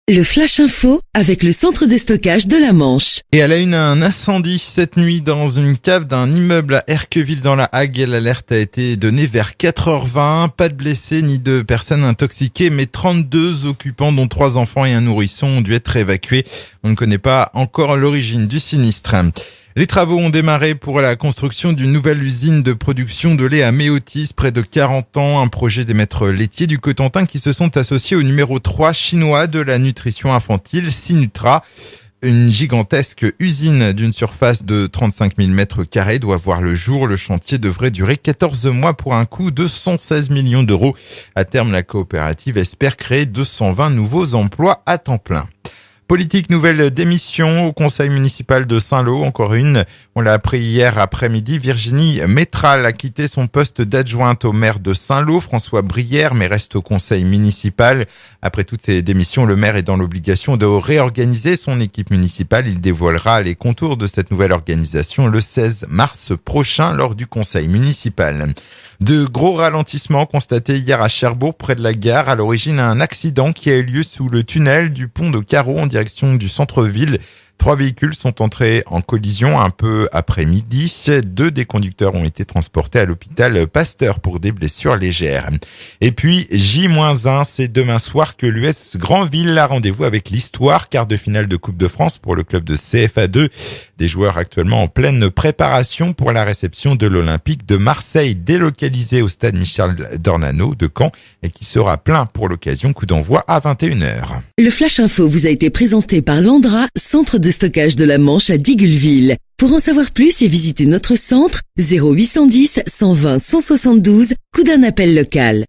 Le Flash Info avec le centre de stockage de la Manche. Et à la une, un incendie cette nuit dans une cave d'un immeuble à Erqueville dans la Hague. L'alerte a été donnée vers 4h20. Pas de blessés ni de personnes intoxiquées, mais 32 occupants dont 3 enfants et un nourrisson ont dû être évacués. On ne connaît pas encore l'origine du sinistre. Les travaux ont démarré pour la construction d'une nouvelle usine de production de lait à Méotis, près de 40 ans, un projet des maîtres laitiers du Cotentin qui se sont associés au numéro 3 chinois de la nutrition infantile, Sinutra. Une gigantesque usine d'une surface de 35 000 mètres carrés doit voir le jour. Le chantier devrait durer 14 mois pour un coût de 116 millions d'euros. À terme, la coopérative espère créer 220 nouveaux emplois à temps plein. Politique, nouvelle démission au conseil municipal de Saint-Lô, encore une. On l'a appris hier après-midi. Virginie Métral a quitté son poste d'adjointe au maire de Saint-Lô, François Brière, mais reste au conseil municipal. Après toutes ces démissions, le maire est dans l'obligation de réorganiser son équipe municipale. Il dévoilera les contours de cette nouvelle organisation le 16 mars prochain lors du conseil municipal. De gros ralentissements constatés hier à Cherbourg, près de la gare. À l'origine, un accident qui a eu lieu sous le tunnel du pont de Carreau en direction du centre-ville. 3 véhicules sont entrés en collision un peu après-midi. 2 des conducteurs ont été transportés à l'hôpital Pasteur pour des blessures légères. Et puis, J-1, c'est demain soir que l'US Grandville a rendez-vous avec l'Histoire, quart de finale de Coupe de France pour le club de CFA2. Des joueurs actuellement en pleine préparation pour la réception de l'Olympique de Marseille, délocalisé au stade Michel Dornano de Caen et qui sera plein pour l'occasion. Coup d'envoi à 21h. Le Flash Info vous a été présenté par Landra, centre de stockage de la Manche à Digueulville. Pour en savoir plus et visiter notre centre, 0810 120 172, coup d'un appel local.